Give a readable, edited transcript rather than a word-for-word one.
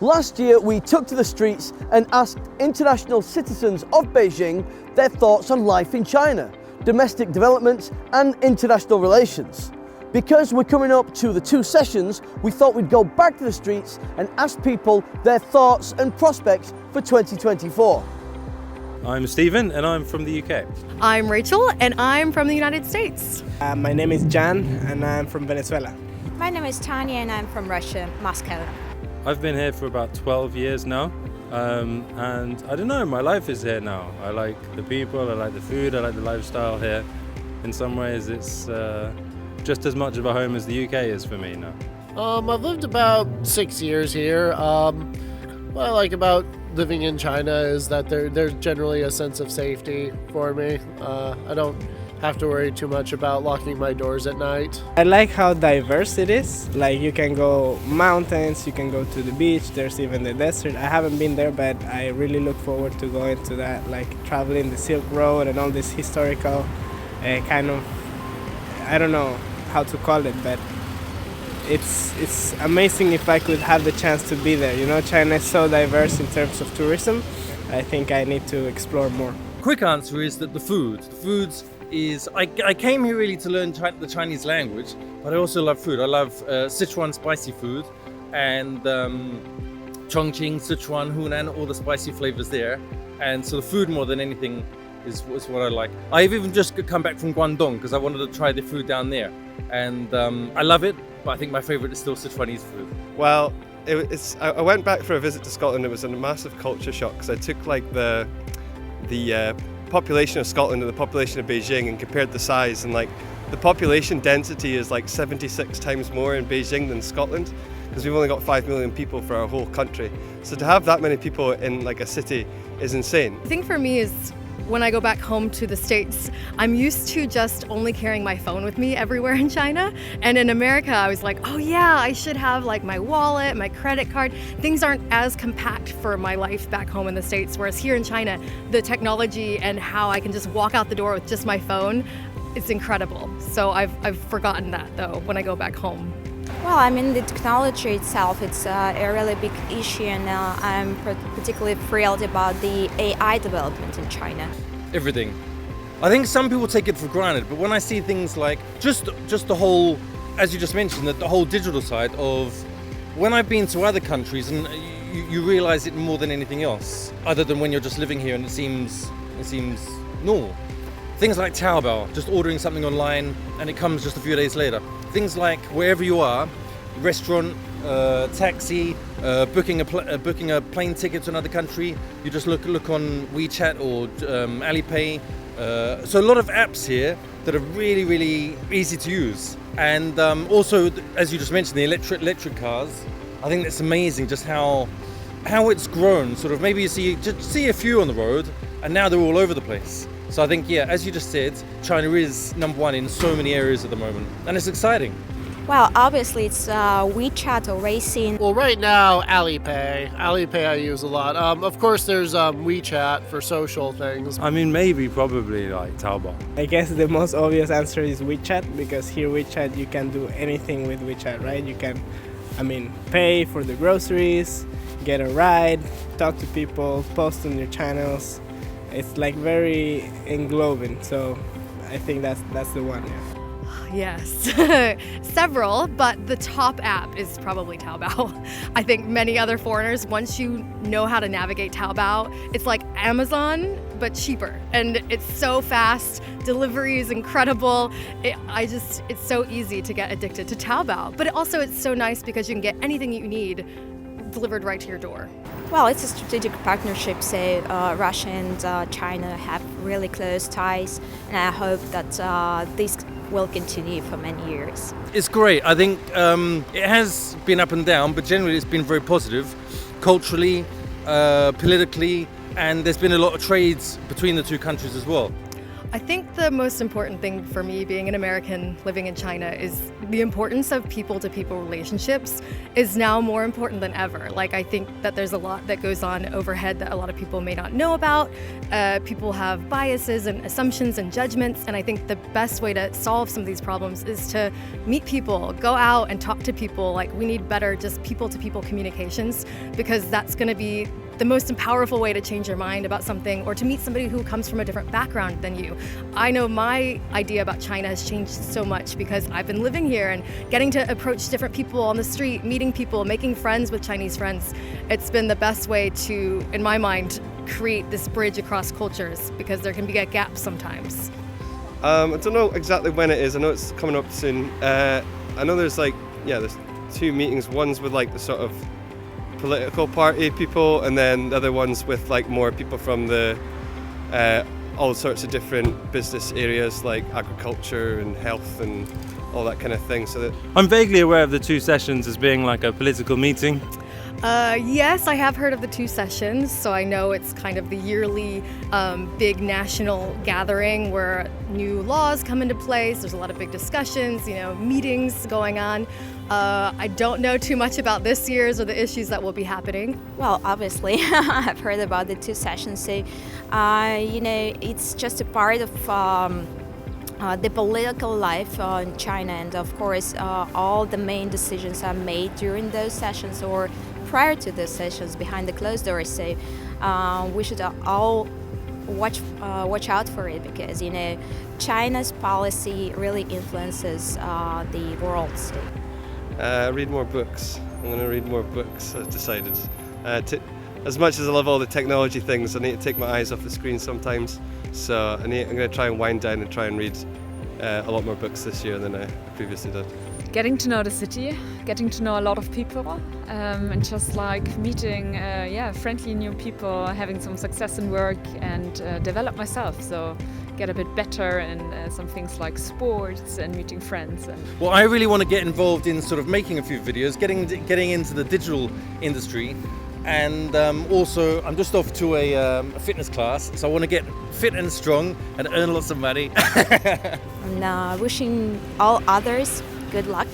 Last year, we took to the streets and asked international citizens of Beijing their thoughts on life in China, domestic developments and international relations. Because we're coming up to the 2 sessions, we thought we'd go back to the streets and ask people their thoughts and prospects for 2024. I'm Stephen and I'm from the UK. I'm Rachel and I'm from the United States. My name is Jan and I'm from Venezuela. My name is Tanya and I'm from Russia, Moscow. I've been here for about 12 years now, and I don't know, my life is here now. I like the people, I like the food, I like the lifestyle here. In some ways it's just as much of a home as the UK is for me now. I've lived about 6 years here. What I like about living in China is that there's generally a sense of safety for me. I don't have to worry too much about locking my doors at night. I like how diverse it is. Like you can go mountains, you can go to the beach, there's even the desert. I haven't been there, but I really look forward to going to that, like traveling the Silk Road and all this historical kind of, I don't know how to call it, but it's amazing if I could have the chance to be there. You know, China is so diverse in terms of tourism. I think I need to explore more. Quick answer is that the food. I came here really to learn the Chinese language, but I also love food. I love Sichuan spicy food and Chongqing, Sichuan, Hunan, all the spicy flavors there. And so the food more than anything is what I like. I've even just come back from Guangdong because I wanted to try the food down there. And I love it, but I think my favorite is still Sichuanese food. Well, I went back for a visit to Scotland. It was a massive culture shock because I took like the population of Scotland and the population of Beijing and compared the size, and like the population density is like 76 times more in Beijing than Scotland because we've only got 5 million people for our whole country. So to have that many people in like a city is insane. I think for me is when I go back home to the States, I'm used to just only carrying my phone with me everywhere in China. And in America, I was like, oh yeah, I should have like my wallet, my credit card. Things aren't as compact for my life back home in the States. Whereas here in China, the technology and how I can just walk out the door with just my phone, it's incredible. So I've forgotten that though when I go back home. Well, I mean, the technology itself, it's a really big issue, and I'm particularly thrilled about the AI development in China. Everything. I think some people take it for granted, but when I see things like just the whole, as you just mentioned, the whole digital side of when I've been to other countries, and you realize it more than anything else, other than when you're just living here and it seems normal. Things like Taobao, just ordering something online and it comes just a few days later. Things like wherever you are, restaurant, taxi, booking a plane ticket to another country, you just look on WeChat or Alipay. So a lot of apps here that are really, really easy to use. And also, as you just mentioned, the electric cars. I think that's amazing just how it's grown. Sort of maybe you see a few on the road and now they're all over the place. So I think, yeah, as you just said, China is number one in so many areas at the moment, and it's exciting. Well, obviously it's WeChat or Weixin. Well, right now, Alipay. Alipay I use a lot. Of course, there's WeChat for social things. I mean, maybe probably like Taobao. I guess the most obvious answer is WeChat, because here WeChat you can do anything with WeChat, right? You can, pay for the groceries, get a ride, talk to people, post on your channels. It's like very englobing, so I think that's the one, yeah. Yes, several, but the top app is probably Taobao. I think many other foreigners, once you know how to navigate Taobao, it's like Amazon, but cheaper. And it's so fast, delivery is incredible. It's so easy to get addicted to Taobao. But it's so nice because you can get anything you need delivered right to your door. Well, it's a strategic partnership, so Russia and China have really close ties, and I hope that this will continue for many years. It's great. I think it has been up and down, but generally it's been very positive, culturally, politically, and there's been a lot of trades between the two countries as well. I think the most important thing for me being an American living in China is the importance of people-to-people relationships is now more important than ever. Like, I think that there's a lot that goes on overhead that a lot of people may not know about. People have biases and assumptions and judgments, and I think the best way to solve some of these problems is to meet people, go out and talk to people. Like, we need better just people-to-people communications, because that's going to be the most powerful way to change your mind about something, or to meet somebody who comes from a different background than you. I know my idea about China has changed so much because I've been living here and getting to approach different people on the street, meeting people, making friends with Chinese friends. It's been the best way to, in my mind, create this bridge across cultures, because there can be a gap sometimes. I don't know exactly when it is. I know it's coming up soon. I know there's there's 2 meetings. One's with like the sort of political party people, and then the other ones with like more people from the all sorts of different business areas like agriculture and health and all that kind of thing. So that I'm vaguely aware of the 2 sessions as being like a political meeting. Yes, I have heard of the 2 sessions, so I know it's kind of the yearly big national gathering where new laws come into place. There's a lot of big discussions, meetings going on. I don't know too much about this year's or the issues that will be happening. Well, obviously, I've heard about the 2 sessions, so it's just a part of the political life in China, and of course, all the main decisions are made during those sessions or prior to those sessions behind the closed doors. So we should all watch out for it, because China's policy really influences the world. So. Read more books. I'm going to read more books, I've decided. As much as I love all the technology things, I need to take my eyes off the screen sometimes. So I'm going to try and wind down and try and read a lot more books this year than I previously did. Getting to know the city, getting to know a lot of people, and just like meeting friendly new people, having some success in work, and develop myself. So get a bit better in some things like sports and meeting friends. Well, I really want to get involved in sort of making a few videos, getting into the digital industry, and also I'm just off to a fitness class, so I want to get fit and strong and earn lots of money. And wishing all others good luck